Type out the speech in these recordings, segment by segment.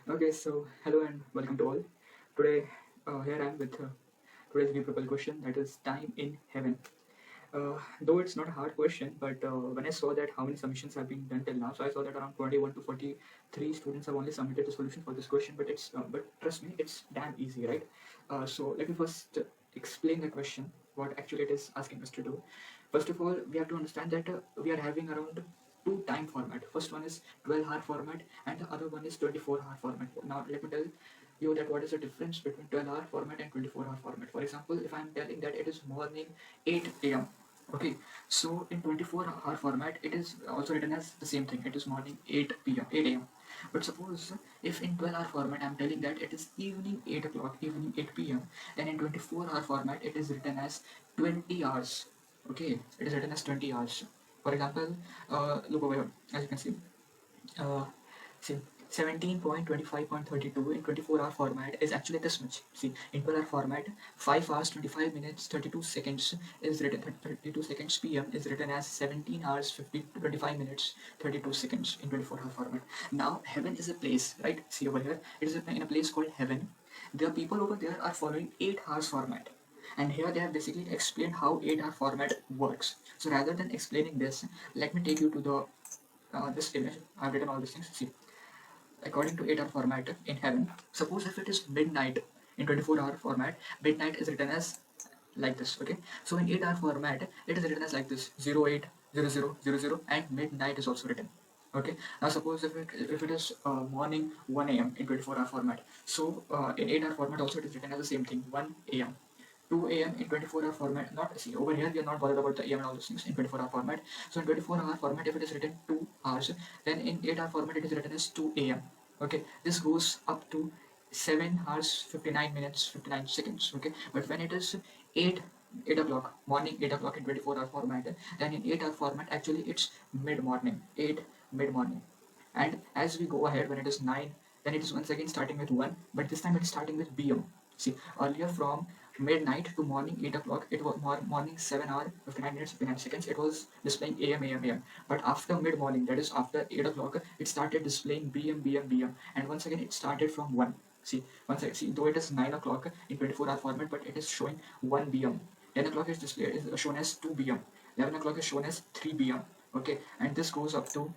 Okay, so hello and welcome to all. Today, here I am with today's Vpropel question, that is time in heaven. Though it's not a hard question, but when I saw that how many submissions have been done till now, so I saw that around 21 to 43 students have only submitted the solution for this question. But trust me, it's damn easy, right? So let me first explain the question, what actually it is asking us to do. First of all, we have to understand that we are having around two time format. First one is 12-hour format, and the other one is 24-hour format. Now let me tell you that what is the difference between 12-hour format and 24-hour format. For example, if I am telling that it is morning 8 a.m. Okay, so in 24-hour format, it is also written as the same thing. It is morning 8 p.m., 8 a.m. But suppose if in 12-hour format, I'm telling that it is evening 8 o'clock, evening 8 p.m., then in 24-hour format, it is written as 20 hours. Okay, it is written as 20 hours. For example, look over here, as you can see. Uh, see, 17.25.32 in 24-hour format is actually this much. See, in 12-hour format, 5 hours 25 minutes 32 seconds is written, 32 seconds PM is written as 17 hours 25 minutes 32 seconds in 24-hour format. Now, heaven is a place, right? See over here, it is in a place called heaven. The people over there are following 8 hours format. And here they have basically explained how 8-hour format works. So rather than explaining this, let me take you to the this image. I've written all these things. See, according to 8-hour format in heaven, suppose if it is midnight in 24-hour format, midnight is written as like this. Okay, so in 8-hour format, it is written as like this: 080000, and midnight is also written. Okay, now suppose if it is morning 1 a.m. in 24-hour format, so in 8-hour format also it is written as the same thing: 1 a.m. 2 a.m. in 24-hour format. Not see over here, we are not bothered about the AM and all those things in 24-hour format. So in 24-hour format, if it is written 2 hours, then in 8-hour format it is written as 2 a.m. Okay, this goes up to 7 hours 59 minutes 59 seconds. Okay, but when it is 8 o'clock morning, 8 o'clock in 24-hour format, then in 8-hour format actually it's mid morning, 8 mid morning. And as we go ahead, when it is 9, then it is once again starting with 1, but this time it's starting with BM. See, earlier from midnight to morning 8 o'clock, it was morning 7 hour 59 minutes 59 seconds, it was displaying AM. But after mid morning, that is after 8 o'clock, it started displaying BM, and once again it started from 1. See, once again, see, though it is 9 o'clock in 24-hour format, but it is showing 1 BM. 10 o'clock is displayed is shown as 2 BM. 11 o'clock is shown as 3 BM. Okay, and this goes up to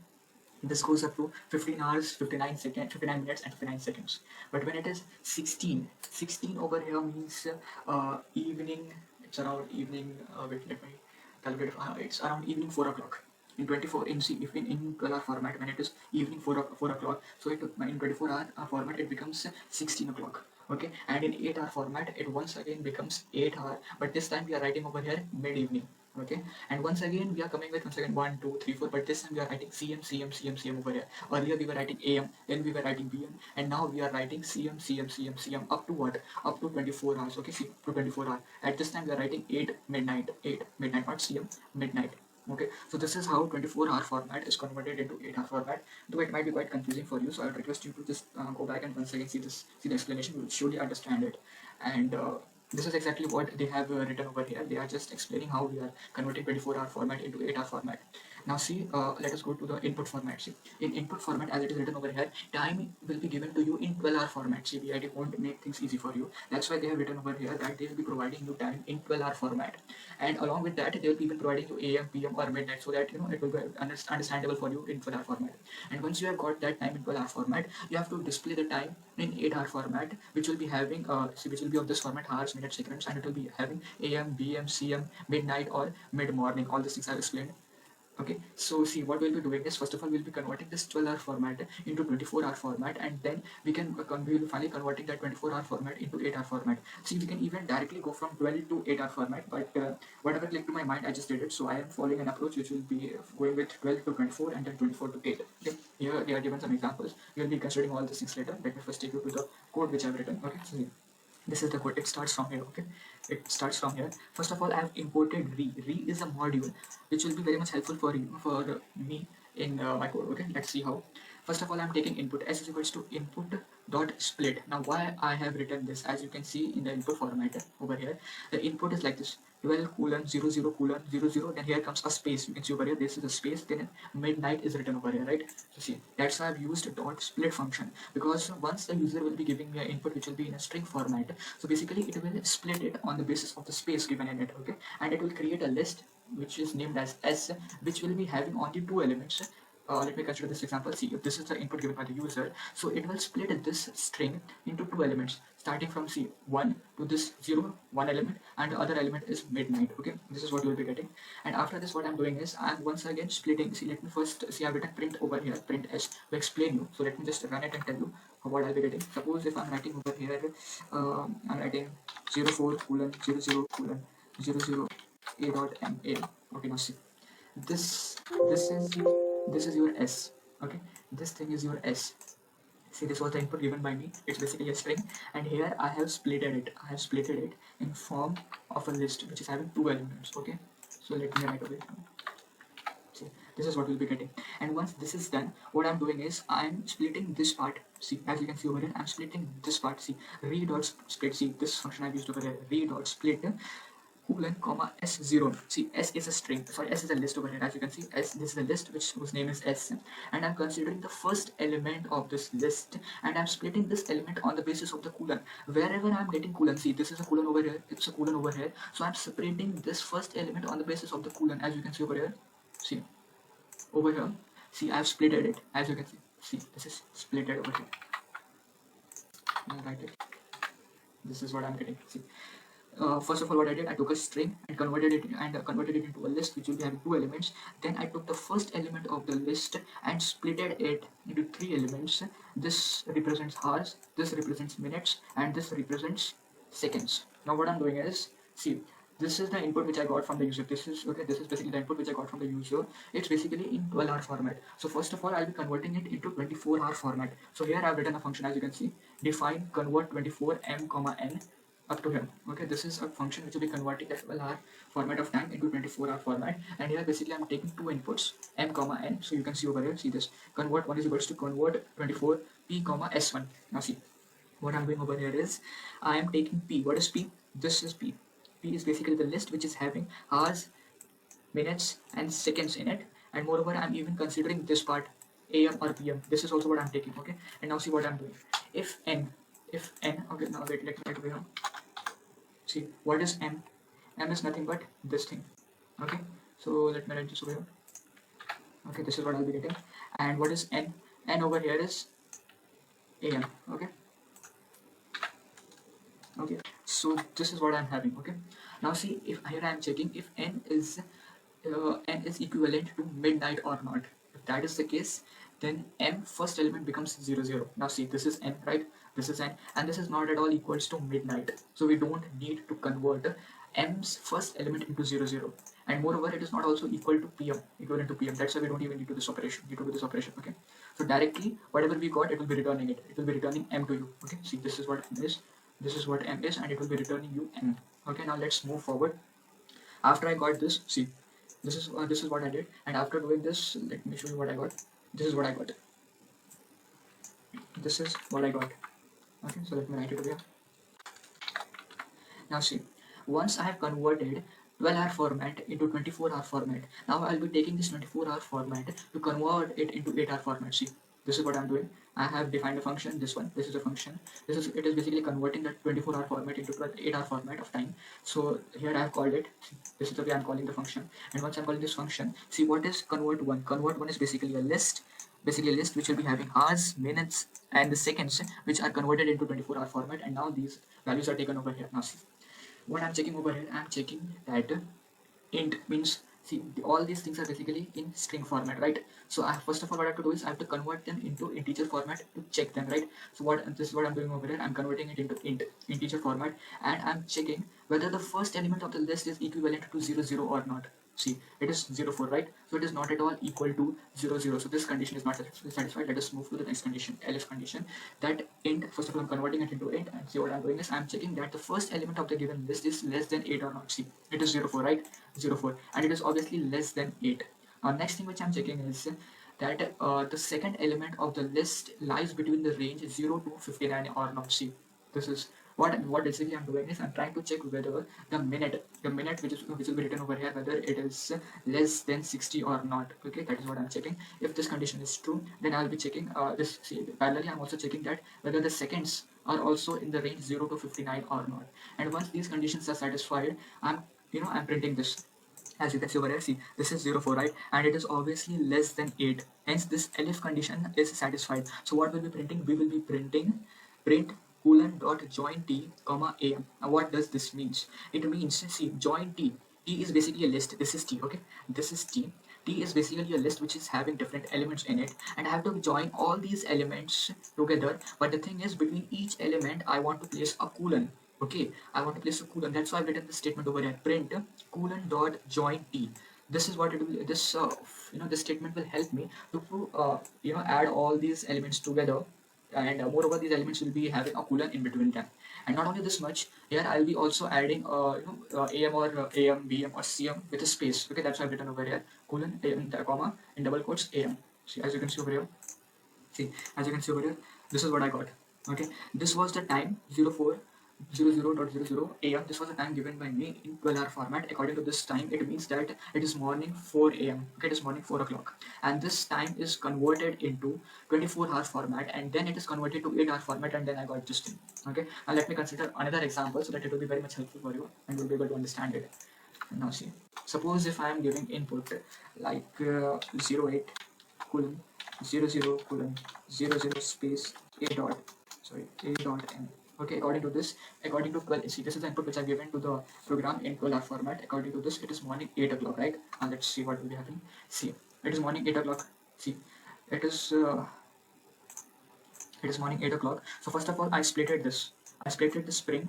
15 hours 59 seconds 59 minutes and 59 seconds. But when it is 16 over here means evening. It's around evening. Wait, let me calculate. It's around evening 4 o'clock in 24 in see if in 12-hour format, when it is evening 4 o'clock, so it in 24-hour format it becomes 16 o'clock. Okay, and in 8-hour format it once again becomes 8 hour, but this time we are writing over here mid evening. Okay, and once again we are coming with once again 1 2 3 4, but this time we are writing cm over here. Earlier we were writing am, then we were writing bm, and now we are writing cm up to what, up to 24 hours. Okay, see, to 24 hours. At this time we are writing 8 midnight, 8 midnight, not cm, midnight. Okay, so this is how 24-hour format is converted into 8-hour format. Though it might be quite confusing for you, so I would request you to just go back and once again see the explanation. You will surely understand it. And this is exactly what they have written over here. They are just explaining how we are converting 24-hour format into 8-hour format. Now see, let us go to the input format. See, in input format, as it is written over here, time will be given to you in 12-hour format. See, VIT won't make things easy for you. That's why they have written over here that they will be providing you time in 12-hour format, and along with that, they will be even providing you AM, PM, or midnight, so that it will be understandable for you in 12-hour format. And once you have got that time in 12-hour format, you have to display the time in 8-hour format, which will be having which will be of this format: hours, minutes, seconds, and it will be having AM, BM, CM, midnight, or mid morning. All these things I've explained. Okay, so see, what we'll be doing is, first of all, we'll be converting this 12-hour format into 24-hour format, and then we will be finally converting that 24-hour format into 8-hour format. See, we can even directly go from 12 to 8-hour format, but whatever clicked to my mind, I just did it. So I am following an approach which will be going with 12 to 24 and then 24 to 8. Okay, here they are given some examples. We'll be considering all these things later. Let me first take you to the code which I've written. Okay, so this is the code. It starts from here. Okay, it starts from here. First of all, I have imported re is a module which will be very much helpful for you, for me, in my code. Okay, let's see how. First of all, I'm taking input. S is equals to input dot split. Now, why I have written this, as you can see in the input format over here, the input is like this: 12 colon 00 colon 00. Then here comes a space. You can see over here, this is a space. Then midnight is written over here, right? So see, that's why I've used dot split function, because once the user will be giving me an input which will be in a string format, so basically it will split it on the basis of the space given in it, okay? And it will create a list which is named as S, which will be having only two elements. Let me consider this example. See, if this is the input given by the user, so it will split this string into two elements, starting from C 1 to this 0, one element, and the other element is midnight. Okay, this is what you will be getting. And after this, what I'm doing is I'm once again splitting. See, let me first see, I've written print over here, print S to explain you. So let me just run it and tell you what I'll be getting. Suppose if I'm writing over here, I'm writing 04 colon 00 colon 00 a dot m a. Okay, now see, this this is your S. Okay, this thing is your S. See, this was the input given by me. It's basically a string, and here I have splitted it. I have splitted it in form of a list which is having two elements. Okay, so let me write over here. See, this is what we'll be getting. And once this is done, what I'm doing is I'm splitting this part. See, as you can see over here, I'm splitting this part. See, re dot split. See, this function I've used over here, re dot split colon comma s0. See, s is a string, sorry, s is a list over here. As you can see, s, this is a list whose name is s, and I'm considering the first element of this list, and I'm splitting this element on the basis of the colon. Wherever I'm getting colon, see, this is a colon over here, it's a colon over here, so I'm separating this first element on the basis of the colon. As you can see over here, see, over here, see, I've splitted it. As you can see, this is splitted over here. I'll write it. This is what I'm getting. See, first of all, what I did, I took a string and converted it into a list which will be having two elements. Then I took the first element of the list and splitted it into three elements. This represents hours, this represents minutes, and this represents seconds. Now what I'm doing is, see, this is the input which I got from the user. This is basically the input which I got from the user. It's basically in 12-hour format. So first of all, I'll be converting it into 24-hour format. So here I've written a function, as you can see, define convert 24 m comma n up to here. Okay, this is a function which will be converting the 12-hour format of time into 24-hour format. And here basically I'm taking two inputs, m comma n. So you can see over here, see this, convert 1 is equals to convert 24 p comma s1. Now see, what I'm doing over here is I am taking p. What is p? This is p. P is basically the list which is having hours, minutes, and seconds in it. And moreover, I'm even considering this part, am or pm. This is also what I'm taking. Okay, and now see what I'm doing. If n, okay, now wait, let me write over here. See, what is m? M is nothing but this thing. Okay, so let me write this over here. Okay, this is what I'll be getting. And what is n? N over here is am. Okay, so this is what I'm having. Okay, now see, if here I'm checking if n is equivalent to midnight or not. If that is the case, then m first element becomes 00. Now see, this is n, right? This is n, and this is not at all equals to midnight. So we don't need to convert m's first element into 00. And moreover, it is not also equal to pm, equivalent to pm. That's why we don't even need to do this operation. Okay. So directly, whatever we got, it will be returning it. It will be returning m to you. Okay. See, this is what m is. This is what m is, and it will be returning you m. Okay. Now let's move forward. After I got this, see, this is what I did, and after doing this, let me show you what I got. This is what I got. This is what I got. Okay, so let me write it over here. Now see, once I have converted 12-hour format into 24-hour format, now I'll be taking this 24-hour format to convert it into 8-hour format. See, this is what I'm doing. I have defined a function, this one, this is a function. It is basically converting the 24-hour format into 8-hour format of time. So here I have called it, this is the way I'm calling the function. And once I'm calling this function, see, what is convert one? Convert one is basically a list which will be having hours, minutes, and the seconds, which are converted into 24-hour format, and now these values are taken over here. Now see, what I'm checking over here, I'm checking that int means, see, all these things are basically in string format, right? So first of all, what I have to do is I have to convert them into integer format to check them, right? So this is what I'm doing over here. I'm converting it into integer format, and I'm checking whether the first element of the list is equivalent to 00 or not. See, it is 04, right? So it is not at all equal to 00. So this condition is not satisfied. Let us move to the next condition, else condition. That int, first of all, I'm converting it into int, and see what I'm doing is I'm checking that the first element of the given list is less than 8 or not. See, it is 04, right? 04, and it is obviously less than 8. Next thing which I'm checking is that the second element of the list lies between the range 0 to 59 or not. See, this is what basically I'm doing is I'm trying to check whether the minute which will be written over here, whether it is less than 60 or not. Okay, that is what I'm checking. If this condition is true, then I'll be checking this. See, parallelly I'm also checking that whether the seconds are also in the range 0 to 59 or not. And once these conditions are satisfied, I'm printing this. As you can see over here, see, this is 04, right? And it is obviously less than 8. Hence, this elif condition is satisfied. So what will be printing? We will be printing print colon dot join t comma am. Now, what does this means? It means, see, join t. T is basically a list. This is t, okay? This is t. T is basically a list which is having different elements in it, and I have to join all these elements together. But the thing is, between each element, I want to place a colon. Okay, I want to place a colon. That's why I've written the statement over here. Print colon dot join t. This is what it will. This statement will help me to add all these elements together, and moreover, these elements will be having a colon in between them. And not only this much, here I'll be also adding am or am, bm or cm with a space. Okay, that's why I've written over here colon am, comma in double quotes am. See, as you can see over here. See, as you can see over here, this is what I got. Okay, this was the time 04:00 am. This was the time given by me in 12-hour format. According to this time, it means that it is morning 4 am. Okay, it is morning 4 o'clock, and this time is converted into 24-hour format, and then it is converted to 8-hour format, and then I got this thing. Okay, now let me consider another example so that it will be very much helpful for you and you'll be able to understand it. Now see, suppose if I am giving input like 08 colon 00 colon 00 space a dot n. Okay, according to 12, see, this is the input which I've given to the program in 12-hour format. According to this, it is morning 8 o'clock, right? And let's see what will be happening. See, it is morning 8 o'clock. See, it is uh, it is morning 8 o'clock. So first of all, I splitted this. I splitted the string,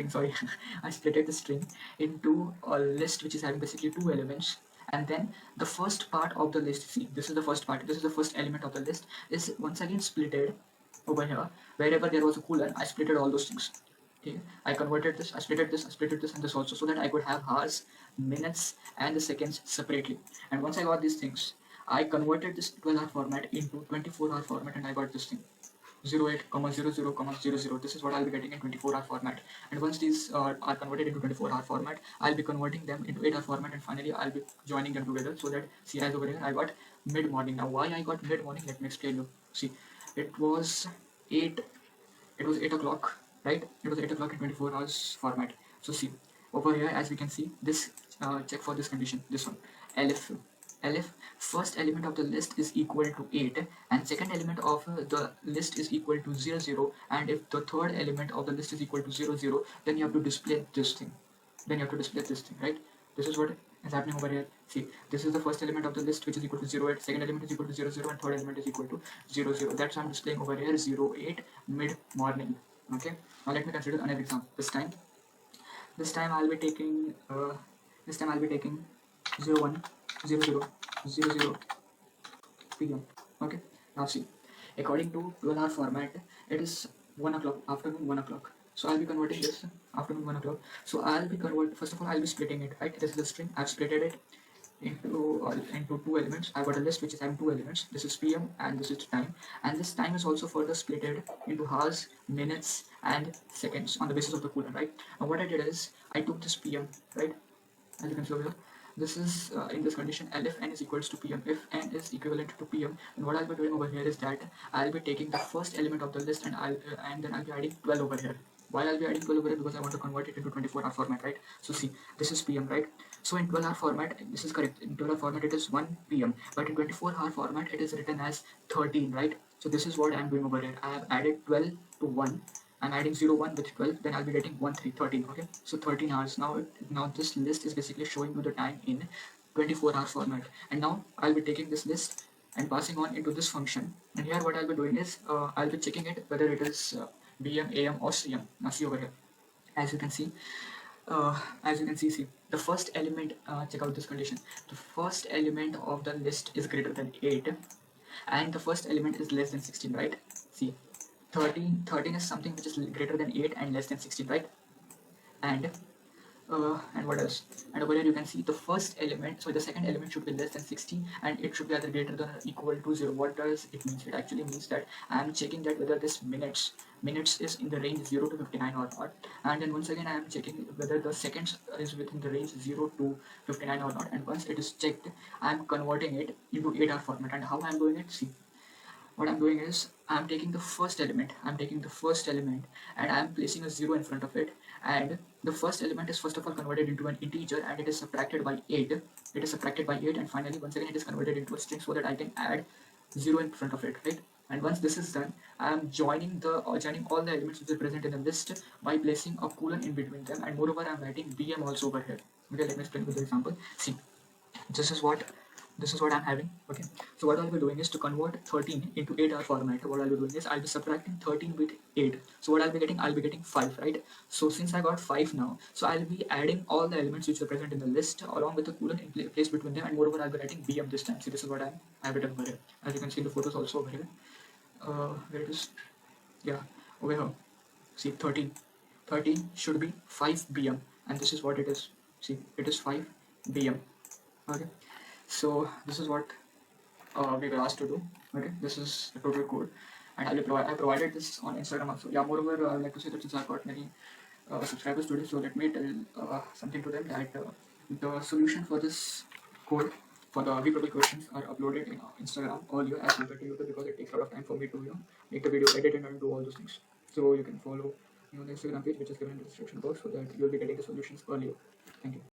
sorry. I splitted the string into a list which is having basically two elements. And then the first part of the list, see, this is the first part, this is the first element of the list, is once again splitted over here. Wherever there was a colon, I splitted all those things. Okay, I converted this, I splitted this, I splitted this and this also, so that I could have hours, minutes, and the seconds separately. And once I got these things, I converted this 12-hour format into 24-hour format, and I got this thing. 08,00,00. This is what I'll be getting in 24-hour format. And once these are converted into 24-hour format, I'll be converting them into 8-hour format, and finally I'll be joining them together so that, see, as over here, I got mid morning. Now, why I got mid morning? Let me explain you. See, it was 8 o'clock, right? It was 8 o'clock in 24 hours format. So see, over here, as we can see, this check for this condition, this one, elif first element of the list is equal to 8, and second element of the list is equal to 00, and if the third element of the list is equal to 00, then you have to display this thing. Right? This is what is happening over here. See, this is the first element of the list which is equal to 08, second element is equal to 00, and third element is equal to 00. That's why I'm displaying over here 08 mid morning. Okay, now let me consider another example. This time I'll be taking 01:00 p.m. Okay, now see, according to 12-hour format, it is 1 o'clock, afternoon 1 o'clock. So I'll be converting this afternoon 1 o'clock. So first of all, I'll be splitting it, right? This is the string. I've splitted it into two elements. I've got a list which is having two elements. This is PM and this is time. And this time is also further splitted into hours, minutes, and seconds on the basis of the colon, right? Now what I did is I took this PM, right? As you can see over here, this is in this condition, if n is equals to pm. If n is equivalent to pm, then what I'll be doing over here is that I'll be taking the first element of the list, and then I'll be adding 12 over here. Why I'll be adding 12 over here? Because I want to convert it into 24-hour format, right? So see, this is pm, right? So in 12-hour format, this is correct. In 12-hour format, it is 1 pm, but in 24-hour format, it is written as 13, right? So this is what I'm doing over here. I have added 12 to 1. I'm adding 01 with 12, then I'll be getting 1, 3, 13. Okay, so 13 hours. Now this list is basically showing you the time in 24-hour format, and now I'll be taking this list and passing on into this function. And here what I'll be doing is I'll be checking it whether it is BM, AM, or CM. Now see over here, as you can see, see the first element. Check out this condition. The first element of the list is greater than 8, and the first element is less than 16, right? See, 13 is something which is greater than 8 and less than 16, right? And And what else? And over here you can see the first element, so the second element should be less than 60 and it should be either greater than or equal to 0. What does it mean? It actually means that I am checking that whether this minutes is in the range 0 to 59 or not, and then once again I am checking whether the seconds is within the range 0 to 59 or not, and once it is checked I am converting it into 8-hour format. And how I am doing it? See, what I'm doing is I'm taking the first element, and I'm placing a 0 in front of it, and the first element is first of all converted into an integer and it is subtracted by 8. And finally once again it is converted into a string so that I can add 0 in front of it, right? And once this is done, I'm joining all the elements which are present in the list by placing a colon in between them, and moreover I'm writing bm also over here. Okay, let me explain with the example. See, this is what I'm having. Okay, so what I'll be doing is to convert 13 into 8-hour format. What I'll be doing is I'll be subtracting 13 with 8. So what I'll be getting 5, right? So since I got 5 now, so I'll be adding all the elements which are present in the list along with the colon in place between them, and moreover I'll be writing bm this time. See, this is what I have written over here. As you can see in the photos also over here. Where it is? Yeah, over here. See, 13 should be 5 bm, and this is what it is. See, it is 5 bm. Okay, so this is what we were asked to do. Okay, this is the total code, and I provided this on Instagram also. Yeah, moreover, I would like to say that since I've got many subscribers today, so let me tell something to them that the solution for this code for the Vprople questions are uploaded in Instagram earlier as compared to YouTube, because it takes a lot of time for me to make the video, edit and do all those things. So you can follow the Instagram page which is given in the description box so that you'll be getting the solutions earlier. Thank you.